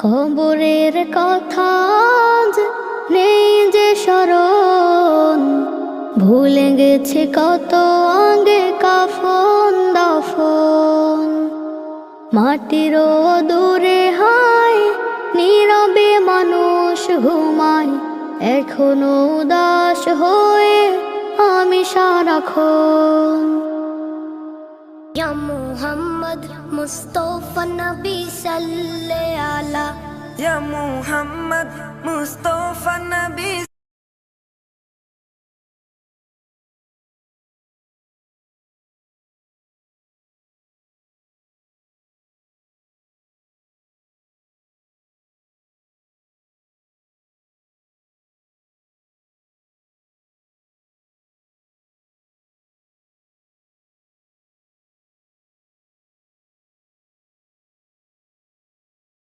কবরের কথা আজ নেই যে স্মরণ, ভুলে গেছে কত আগে কাফন দাফন। মাটিরও দূরে হায় নীরবে মানুষ ঘুমায়, এখনো উদাস হয়ে আমি সারাক্ষণ। ইয়া মুহাম্মদ মুস্তাফা নবী সাল্লে আলা, ইয়া মুহাম্মদ মুস্তাফা নবী